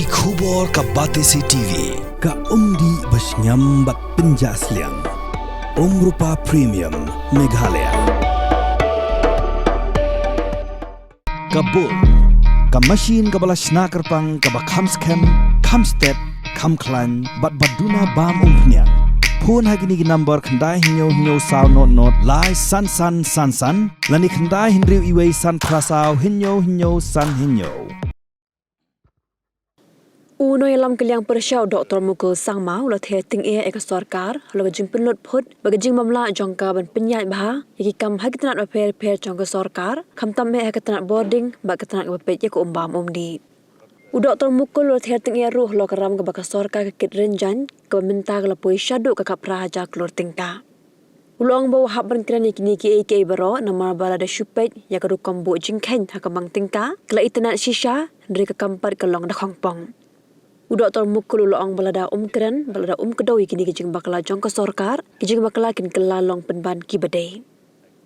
Ki khubor ka Batesi TV ka umdi basnyam bat penjasliang Rupa Premium Meghalaya Kabul ka machine ka balas nakarpang ka bakham scam kham step kham klan bat baduna bam umpnyang Phun hagini number khandai hinyo saw not lai san lani khandai hinriu iwei san prasaw hinyo san hinyo Uno yalam kaliang persyaw Dr. Mukul sang mau la Ther Tyngeh eka Sorkar la Jingpynlut Phut bagi Jingmamla jongka ban penyai bah yaki kam hagitanat per jongka Sorkar Khamtam me hagitanat boarding ba hagitanat bapet ya ko umbam umdi Dr. Mukul la Ther Tyngeh ruh lo karam ka baka Sorkar ka kit renjan ka minta la poi syadu ka praja klor tingka Ulong bawa hab ban kran kini ki ek baro nama balada syupet ya ka kambo jingkhen hakabang tingka kala itanat shisha ndri ka kampat ka long da khongpong Dr. Mukul ulang balada keren, balada kedoi kini kijing bakala jongka Sorkar, kijing bakala kin kelalong penban ki badai.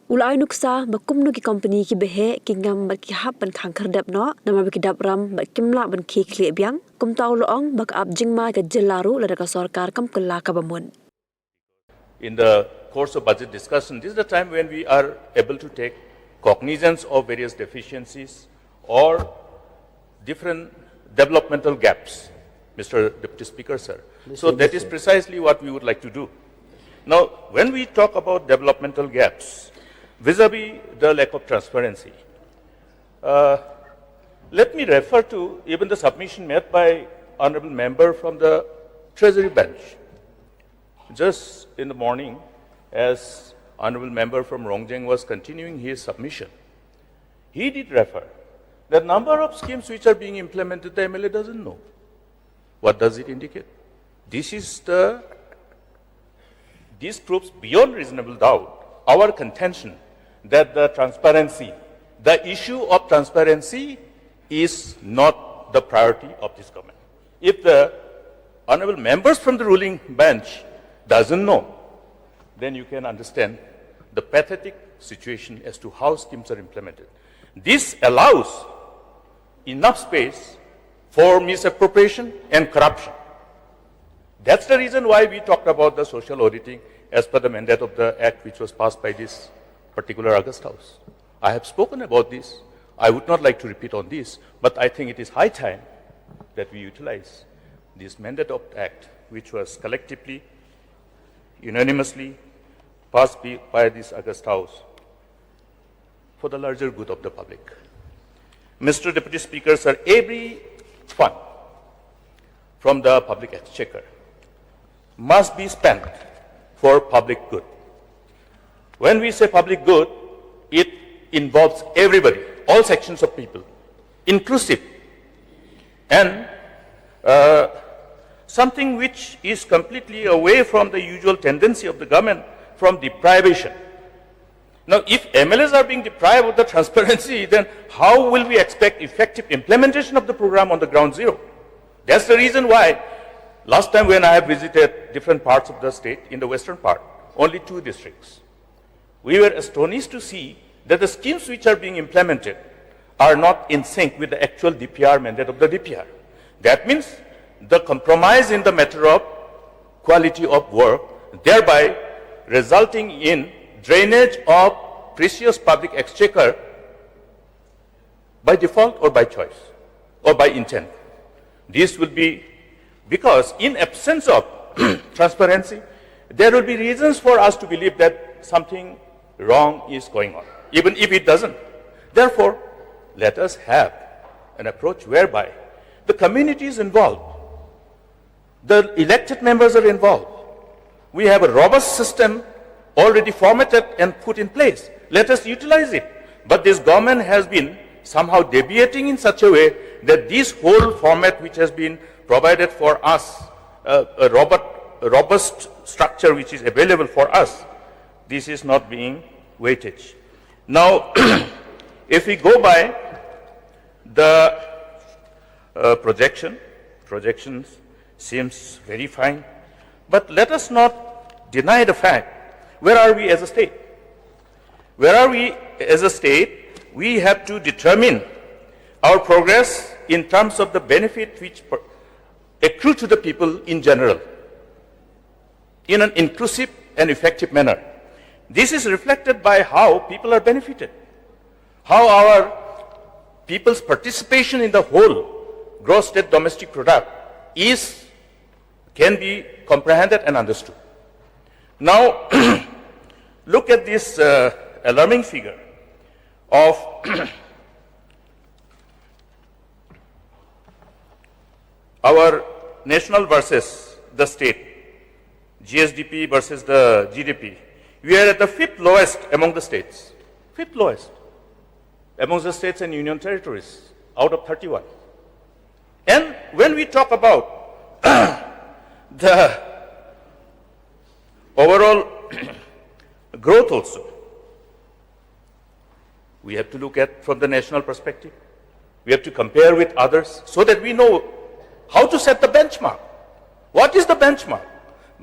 Ulai nuksa bakum nuki company ki behe ki ngam bat ki hap ban khang kerdap no, nama baki dap ram bat kimla ban ki kli biang, kum tau loong bak ab jingma ke jelaru lada ka Sorkar kam kela ka bamun. In the course of budget discussion, this is the time when we are able to take cognizance of various deficiencies or different developmental gaps. Mr. Deputy Speaker, sir. So that is precisely what we would like to do. Now, when we talk about developmental gaps, vis-a-vis the lack of transparency, let me refer to even the submission made by Honorable Member from the Treasury Bench. Just in the morning, as Honorable Member from Rongjeng was continuing his submission, he did refer the number of schemes which are being implemented, the MLA doesn't know. What does it indicate? This proves beyond reasonable doubt our contention that the issue of transparency is not the priority of this government. If the honorable members from the ruling bench doesn't know, then you can understand the pathetic situation as to how schemes are implemented. This allows enough space for misappropriation and corruption. That's the reason why we talked about the social auditing as per the mandate of the act which was passed by this particular August House. I have spoken about this. I would not like to repeat on this, but I think it is high time that we utilize this mandate of the act which was collectively, unanimously passed by this August House for the larger good of the public. Mr. Deputy Speaker, sir, every fund from the public exchequer must be spent for public good. When we say public good, it involves everybody, all sections of people, inclusive, and something which is completely away from the usual tendency of the government from deprivation. Now, if MLAs are being deprived of the transparency, then how will we expect effective implementation of the program on the ground zero? That's the reason why last time when I have visited different parts of the state, in the western part, only 2 districts, we were astonished to see that the schemes which are being implemented are not in sync with the actual DPR mandate of the DPR. That means the compromise in the matter of quality of work, thereby resulting in drainage of precious public exchequer by default or by choice or by intent. This will be because in absence of transparency, there will be reasons for us to believe that something wrong is going on, even if it doesn't. Therefore, let us have an approach whereby the community is involved, the elected members are involved. We have a robust system already formatted and put in place. Let us utilize it. But this government has been somehow deviating in such a way that this whole format which has been provided for us, a robust structure which is available for us, this is not being weighted. Now, if we go by the projections seems very fine, but let us not deny the fact. Where are we as a state? Where are we as a state? We have to determine our progress in terms of the benefit which accrue to the people in general in an inclusive and effective manner. This is reflected by how people are benefited, how our people's participation in the whole gross state domestic product can be comprehended and understood. Now, look at this alarming figure of our national versus the state, GSDP versus the GDP. We are at the 5th lowest among the states, 5th lowest among the states and union territories out of 31. And when we talk about the overall growth also, we have to look at from the national perspective. We have to compare with others so that we know how to set the benchmark. What is the benchmark?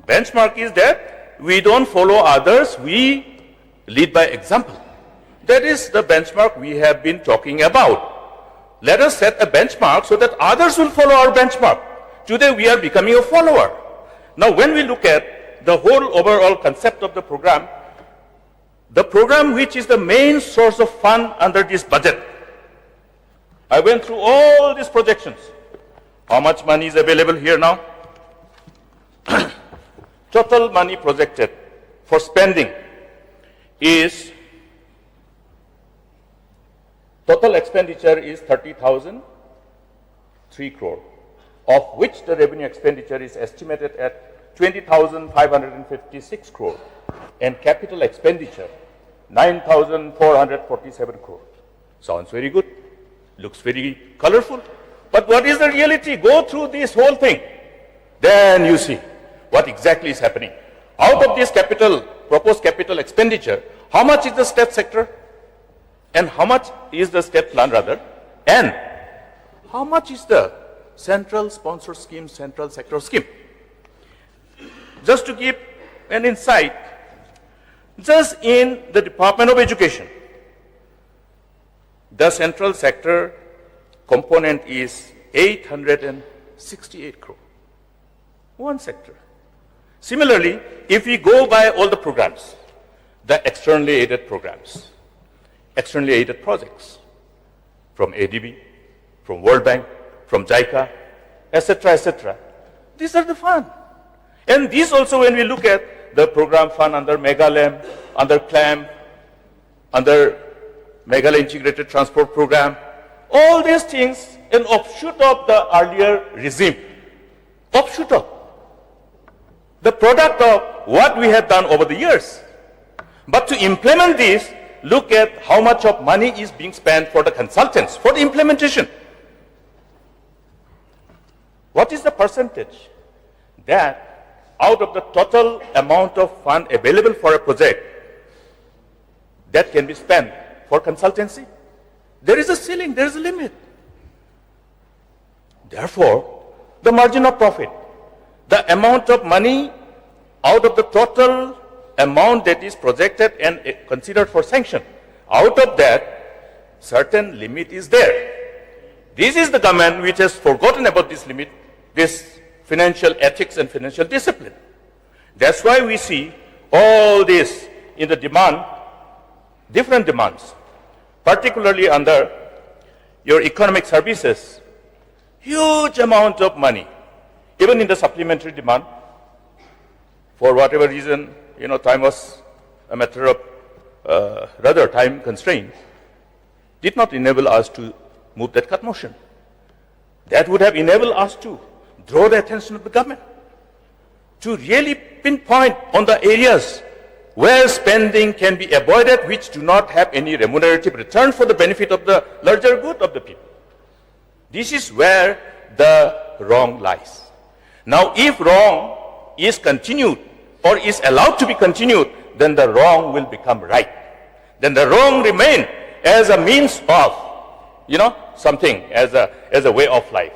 Benchmark is that we don't follow others, we lead by example. That is the benchmark we have been talking about. Let us set a benchmark so that others will follow our benchmark. Today we are becoming a follower. Now when we look at the whole overall concept of the program which is the main source of fund under this budget, I went through all these projections. How much money is available here now? Total money projected for spending is, total expenditure is 30,003 crore, of which the revenue expenditure is estimated at 20,556 crore, and capital expenditure 9,447 crore. Sounds very good, looks very colorful, but what is the reality? Go through this whole thing, then you see what exactly is happening. Out of this proposed capital expenditure, how much is the state sector? And how much is the state plan rather? And how much is the central sponsor scheme, central sector scheme? Just to give an insight, just in the Department of Education, the central sector component is 868 crore. One sector. Similarly, if we go by all the programs, the externally aided programs, externally aided projects from ADB, from World Bank, from JICA, etc., these are the fund. And these also, when we look at the program fund under Megalem, under CLAM, under Meghalaya Integrated Transport Program, all these things an offshoot of the earlier regime, offshoot of the product of what we have done over the years. But to implement this, look at how much of money is being spent for the consultants, for the implementation. What is the percentage that out of the total amount of fund available for a project that can be spent for consultancy? There is a ceiling, there is a limit. Therefore, the margin of profit, the amount of money out of the total amount that is projected and considered for sanction, out of that, certain limit is there. This is the government which has forgotten about this limit, this financial ethics and financial discipline. That's why we see all this in the demand, different demands, particularly under your economic services, huge amount of money, even in the supplementary demand. For whatever reason, time was a matter of rather time constraint, did not enable us to move that cut motion. That would have enabled us to draw the attention of the government, to really pinpoint on the areas where spending can be avoided, which do not have any remunerative return for the benefit of the larger good of the people. This is where the wrong lies. Now, if wrong is continued or is allowed to be continued, then the wrong will become right. Then the wrong remain as a means of, something, as a way of life.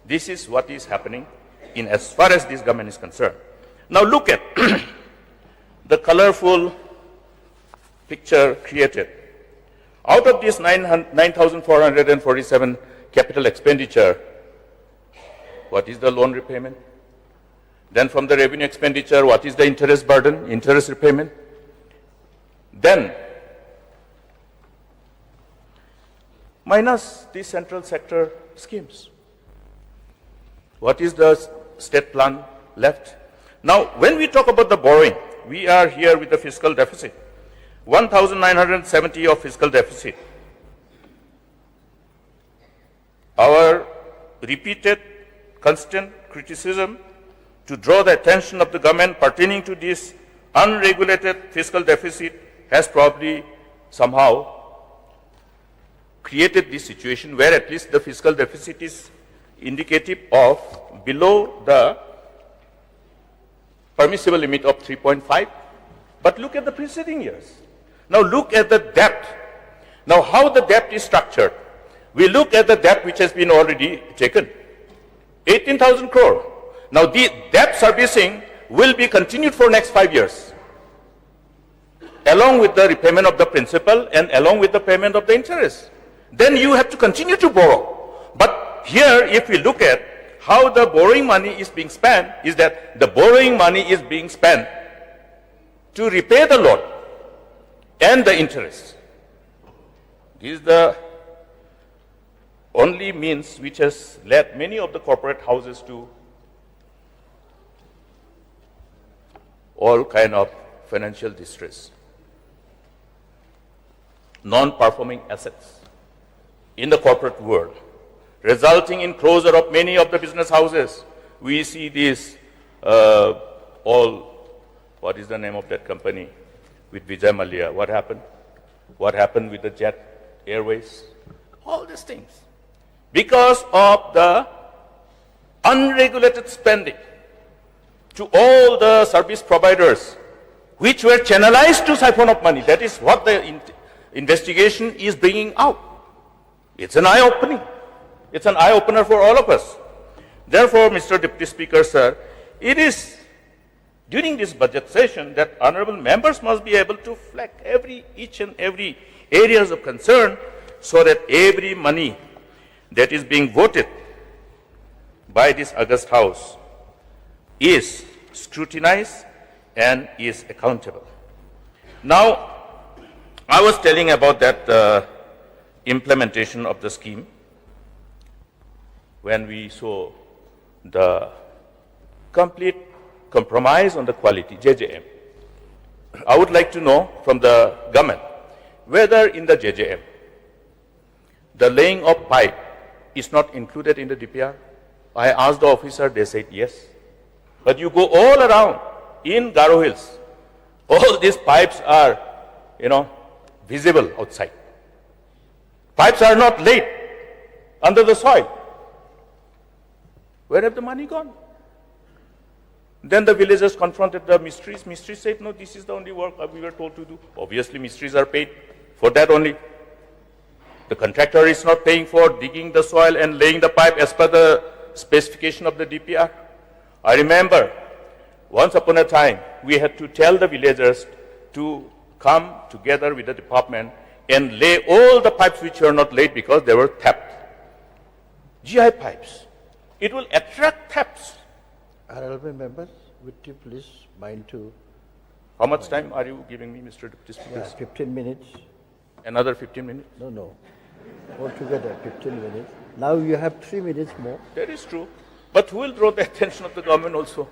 This is what is happening in as far as this government is concerned. Now look at the colorful picture created. Out of this 9,447 capital expenditure, what is the loan repayment? Then from the revenue expenditure, what is the interest burden, interest repayment? Then minus the central sector schemes. What is the state plan left? Now, when we talk about the borrowing, we are here with the fiscal deficit. 1,970 of fiscal deficit. Our repeated, constant criticism to draw the attention of the government pertaining to this unregulated fiscal deficit has probably somehow created this situation where at least the fiscal deficit is indicative of below the permissible limit of 3.5. But look at the preceding years. Now look at the debt. Now how the debt is structured. We look at the debt which has been already taken. 18,000 crore. Now the debt servicing will be continued for next 5 years, along with the repayment of the principal and along with the payment of the interest. Then you have to continue to borrow. But here, if we look at how the borrowing money is being spent, is that the borrowing money is being spent to repay the loan and the interest. This is the only means which has led many of the corporate houses to all kind of financial distress. Non-performing assets in the corporate world, resulting in closure of many of the business houses. We see this what is the name of that company with Vijay Mallya? What happened? What happened with the Jet Airways? All these things. Because of the unregulated spending to all the service providers, which were channelized to siphon of money. That is what the investigation is bringing out. It's an eye-opening. It's an eye-opener for all of us. Therefore, Mr. Deputy Speaker, sir, it is during this budget session that honorable members must be able to flag each and every areas of concern so that every money that is being voted by this August House is scrutinized and is accountable. Now, I was telling about that implementation of the scheme when we saw the complete compromise on the quality, JJM. I would like to know from the government whether in the JJM the laying of pipe is not included in the DPR. I asked the officer, they said yes. But you go all around in Garo Hills, all these pipes are, visible outside. Pipes are not laid under the soil. Where have the money gone? Then the villagers confronted the Mistries. Mistries said, no, this is the only work we were told to do. Obviously, Mistries are paid for that only. The contractor is not paying for digging the soil and laying the pipe as per the specification of the DPR. I remember once upon a time, we had to tell the villagers to come together with the department and lay all the pipes which were not laid because they were tapped. GI pipes. It will attract taps. Honorable members, would you please mind to... How much time are you giving me, Mr. Deputy Speaker? 15 minutes. Another 15 minutes? No. Altogether 15 minutes. Now you have 3 minutes more. That is true. But who will draw the attention of the government also?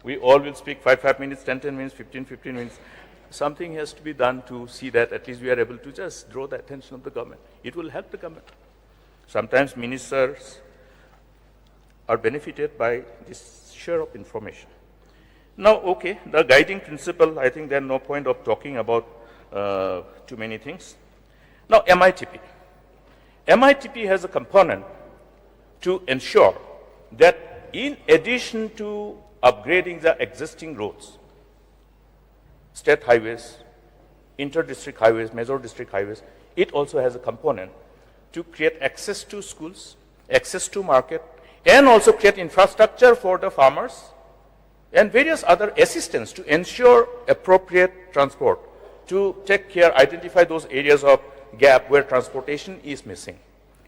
We all will speak 5 minutes, 10 minutes, 15 minutes. Something has to be done to see that at least we are able to just draw the attention of the government. It will help the government. Sometimes ministers are benefited by this share of information. Now, okay, the guiding principle, I think there's no point of talking about too many things. Now, MITP. MITP has a component to ensure that in addition to upgrading the existing roads, state highways, inter-district highways, major district highways, it also has a component to create access to schools, access to market, and also create infrastructure for the farmers and various other assistance to ensure appropriate transport, to take care, identify those areas of gap where transportation is missing.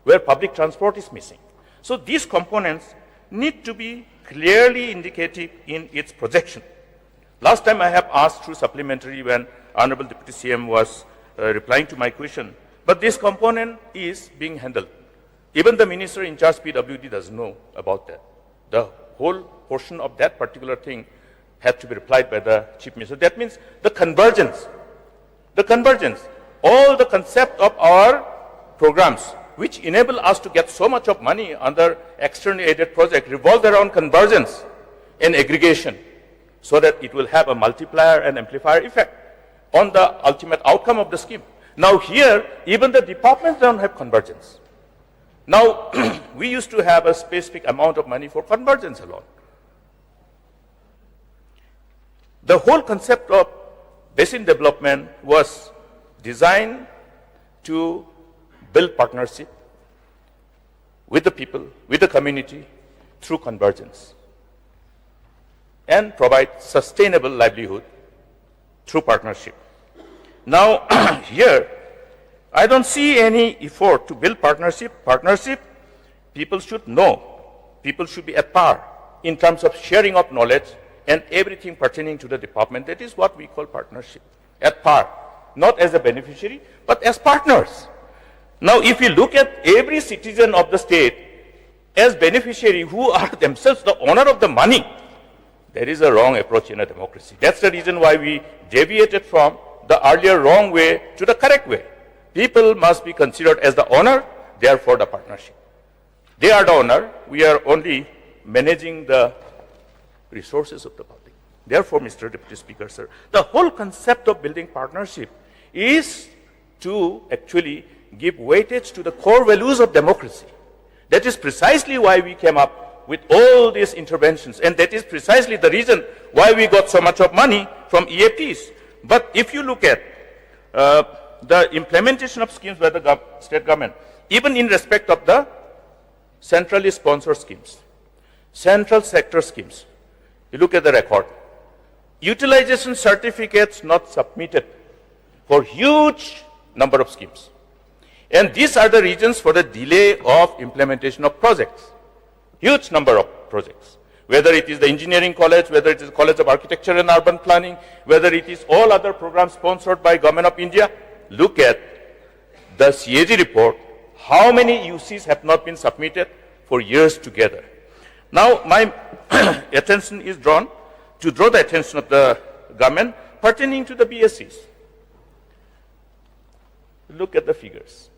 where public transport is missing. So these components need to be clearly indicative in its projection. Last time I have asked through supplementary when Honorable Deputy CM was replying to my question, but this component is being handled. Even the minister in charge PWD doesn't know about that. The whole portion of that particular thing had to be replied by the Chief Minister. That means the convergence, all the concept of our programs, which enable us to get so much of money under externally aided project, revolve around convergence and aggregation, so that it will have a multiplier and amplifier effect on the ultimate outcome of the scheme. Now here, even the departments don't have convergence. Now, we used to have a specific amount of money for convergence alone. The whole concept of basin development was designed to build partnership with the people, with the community, through convergence, and provide sustainable livelihood through partnership. Now, here, I don't see any effort to build partnership. People should know. People should be at par in terms of sharing of knowledge and everything pertaining to the department. That is what we call partnership. At par. Not as a beneficiary, but as partners. Now, if you look at every citizen of the state as beneficiary who are themselves the owner of the money, there is a wrong approach in a democracy. That's the reason why we deviated from the earlier wrong way to the correct way. People must be considered as the owner, therefore the partnership. They are the owner, we are only managing the resources of the public. Therefore, Mr. Deputy Speaker, sir, the whole concept of building partnership is to actually give weightage to the core values of democracy. That is precisely why we came up with all these interventions, and that is precisely the reason why we got so much of money from EAPs. But if you look at the implementation of schemes by the state government, even in respect of the centrally sponsored schemes, central sector schemes, you look at the record. Utilization certificates not submitted for huge number of schemes. And these are the reasons for the delay of implementation of projects. Huge number of projects. Whether it is the engineering college, whether it is the College of Architecture and Urban Planning, whether it is all other programs sponsored by Government of India, look at the CAG report, how many UCs have not been submitted for years together. Now, my attention is drawn to draw the attention of the government pertaining to the BSCs. Look at the figures.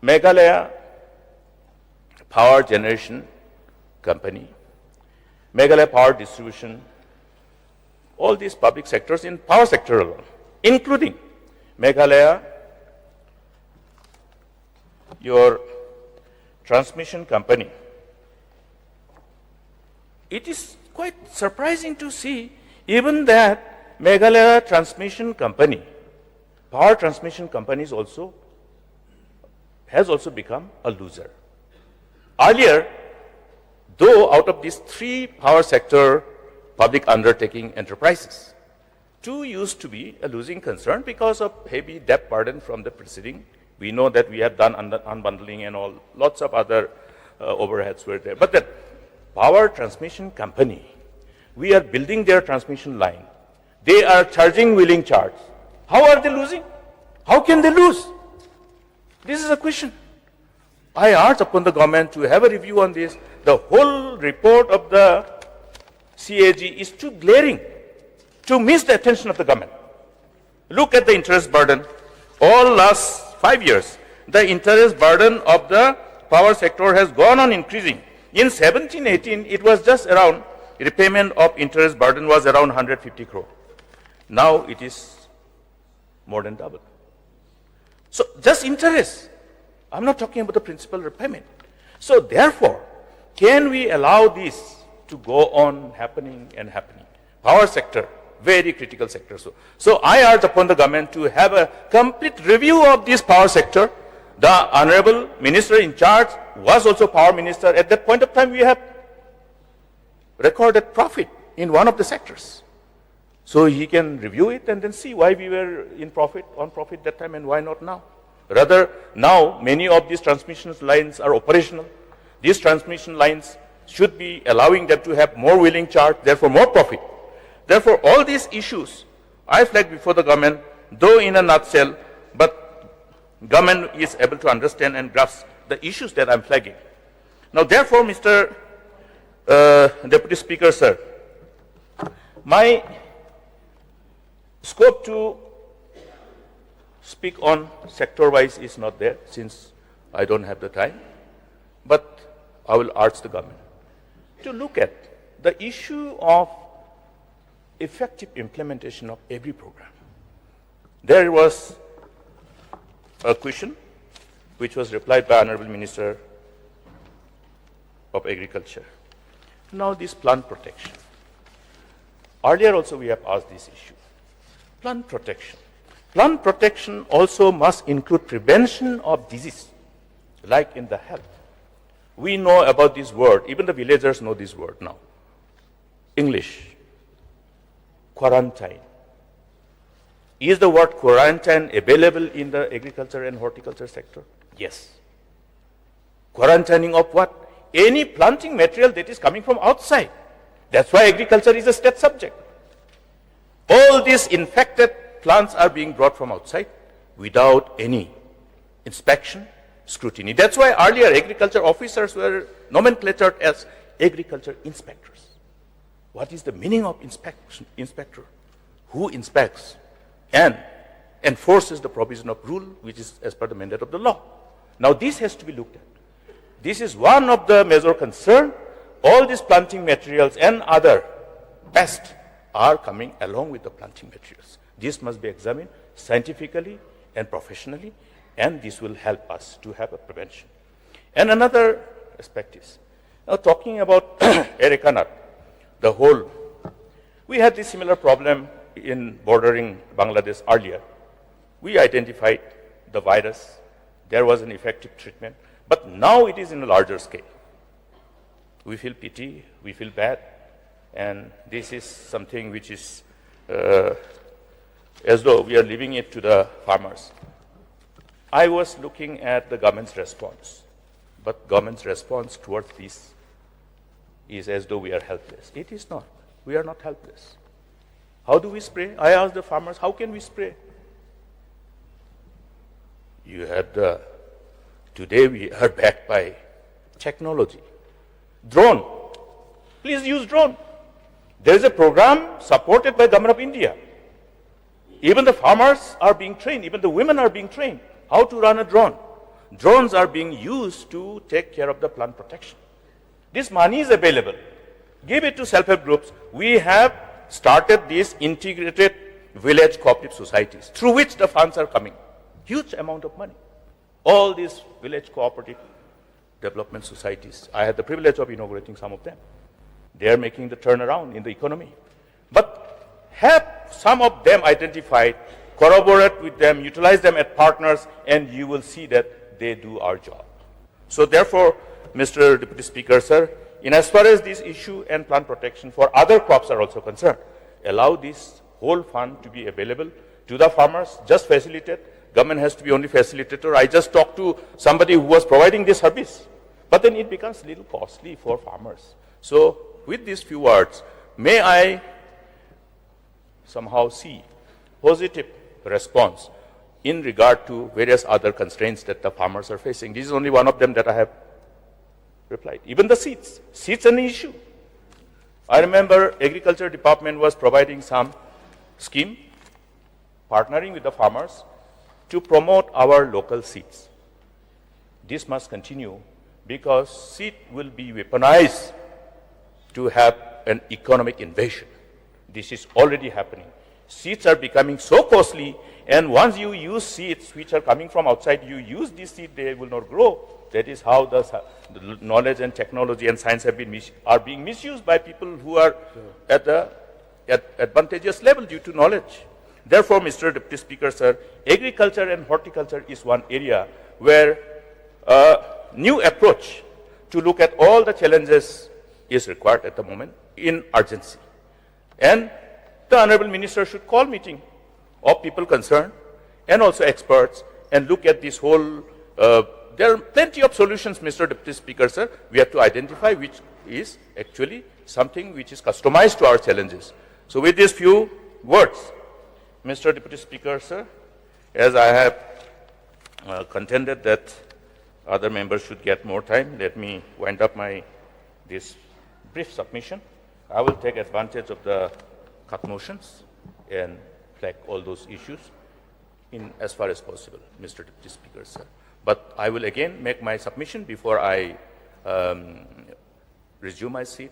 Meghalaya Power Generation Company, Meghalaya Power Distribution, all these public sectors in power sector alone, including Meghalaya, your transmission company. It is quite surprising to see even that Meghalaya Transmission Company, Power Transmission Company has also become a loser. Earlier, though out of these three power sector public undertaking enterprises, two used to be a losing concern because of heavy debt burden from the preceding. We know that we have done unbundling and all, lots of other overheads were there. But the Power Transmission Company, we are building their transmission line. They are charging willing charge. How are they losing? How can they lose? This is a question. I urge upon the government to have a review on this. The whole report of the CAG is too glaring to miss the attention of the government. Look at the interest burden. All last 5 years, the interest burden of the power sector has gone on increasing. In 17-18, it was just around, repayment of interest burden was around 150 crore. Now it is more than double. So just interest. I'm not talking about the principal repayment. So therefore, can we allow this to go on happening and happening? Power sector, very critical sector. So I urge upon the government to have a complete review of this power sector. The Honorable Minister in charge was also Power Minister. At that point of time, we have recorded profit in one of the sectors. So he can review it and then see why we were on profit that time and why not now. Rather, now many of these transmission lines are operational. These transmission lines should be allowing them to have more wheeling charge, therefore more profit. Therefore, all these issues I flagged before the government, though in a nutshell, but government is able to understand and grasp the issues that I'm flagging. Now, therefore, Mr. Deputy Speaker, sir, my scope to speak on sector-wise is not there, since I don't have the time. But I will urge the government to look at the issue of effective implementation of every program. There was a question which was replied by Honorable Minister of Agriculture. Now this plant protection. Earlier also we have asked this issue. Plant protection. Plant protection also must include prevention of disease, like in the health. We know about this word, even the villagers know this word now. English, quarantine. Is the word quarantine available in the agriculture and horticulture sector? Yes. Quarantining of what? Any planting material that is coming from outside. That's why agriculture is a state subject. All these infected plants are being brought from outside without any inspection, scrutiny. That's why earlier agriculture officers were nomenclatured as agriculture inspectors. What is the meaning of inspector? Who inspects and enforces the provision of rule which is as per the mandate of the law. Now this has to be looked at. This is one of the major concerns. All these planting materials and other pests are coming along with the planting materials. This must be examined scientifically and professionally, and this will help us to have a prevention. And another aspect is, now talking about Areca nut, the whole, we had this similar problem in bordering Bangladesh earlier. We identified the virus, there was an effective treatment, but now it is in a larger scale. We feel pity, we feel bad, and this is something which is as though we are leaving it to the farmers. I was looking at the government's response, but government's response towards this is as though we are helpless. It is not. We are not helpless. How do we spray? I asked the farmers, how can we spray? You had today we are backed by technology. Drone. Please use drone. There is a program supported by Government of India. Even the farmers are being trained, even the women are being trained how to run a drone. Drones are being used to take care of the plant protection. This money is available. Give it to self-help groups. We have started these integrated village cooperative societies through which the funds are coming. Huge amount of money. All these village cooperative development societies, I had the privilege of inaugurating some of them. They are making the turnaround in the economy. But have some of them identified, corroborate with them, utilize them as partners, and you will see that they do our job. So therefore, Mr. Deputy Speaker, sir, in as far as this issue and plant protection for other crops are also concerned, allow this whole fund to be available to the farmers, just facilitate. Government has to be only facilitator. I just talked to somebody who was providing this service, but then it becomes a little costly for farmers. So with these few words, may I somehow see positive response in regard to various other constraints that the farmers are facing. This is only one of them that I have replied. Even the seeds. Seeds are an issue. I remember Agriculture Department was providing some scheme, partnering with the farmers to promote our local seeds. This must continue because seed will be weaponized to have an economic invasion. This is already happening. Seeds are becoming so costly, and once you use seeds which are coming from outside, you use this seed, they will not grow. That is how the knowledge and technology and science are being misused by people who are at the advantageous level due to knowledge. Therefore, Mr. Deputy Speaker, sir, agriculture and horticulture is one area where a new approach to look at all the challenges is required at the moment in urgency. And the Honorable Minister should call meeting of people concerned and also experts and look at this whole, there are plenty of solutions, Mr. Deputy Speaker, sir. We have to identify which is actually something which is customized to our challenges. So with these few words, Mr. Deputy Speaker, sir, as I have contended that other members should get more time, let me wind up this brief submission. I will take advantage of the cut motions and flag all those issues in as far as possible, Mr. Deputy Speaker, sir. But I will again make my submission before I resume my seat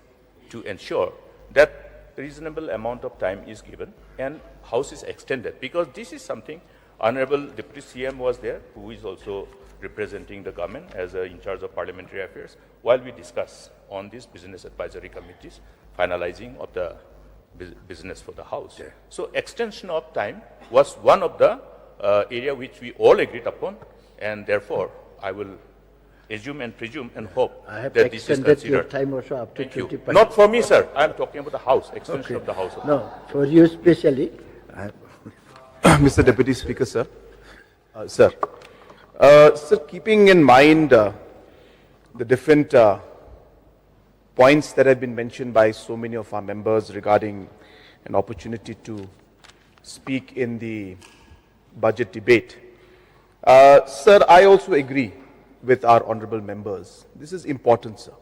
to ensure that reasonable amount of time is given and House is extended, because this is something Honorable Deputy CM was there, who is also representing the government as in charge of parliamentary affairs, while we discuss on these business advisory committees, finalizing of the business for the House. Yeah. So extension of time was one of the area which we all agreed upon, and therefore I will assume and presume and hope that this is considered. Your time also up to 20%. Not for me, sir. I am talking about the House, extension of the House. No, for you especially. Mr. Deputy Speaker, sir. Sir, keeping in mind the different points that have been mentioned by so many of our members regarding an opportunity to speak in the budget debate, sir, I also agree with our honorable members. This is important, sir.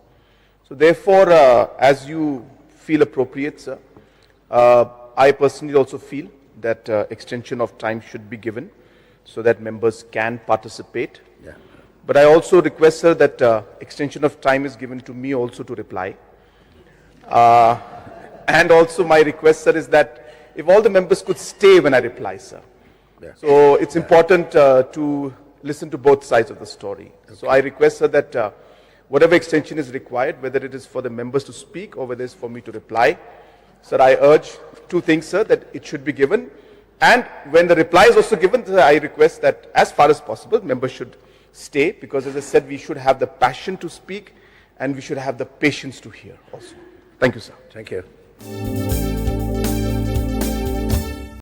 So therefore, as you feel appropriate, sir, I personally also feel that extension of time should be given so that members can participate. Yeah. But I also request, sir, that extension of time is given to me also to reply. And also my request, sir, is that if all the members could stay when I reply, sir. Yeah. So it's important to listen to both sides of the story. Okay. So I request, sir, that whatever extension is required, whether it is for the members to speak or whether it's for me to reply, sir, I urge two things, sir, that it should be given. And when the reply is also given, sir, I request that as far as possible, members should stay, because as I said, we should have the passion to speak and we should have the patience to hear also. Thank you, sir. Thank you.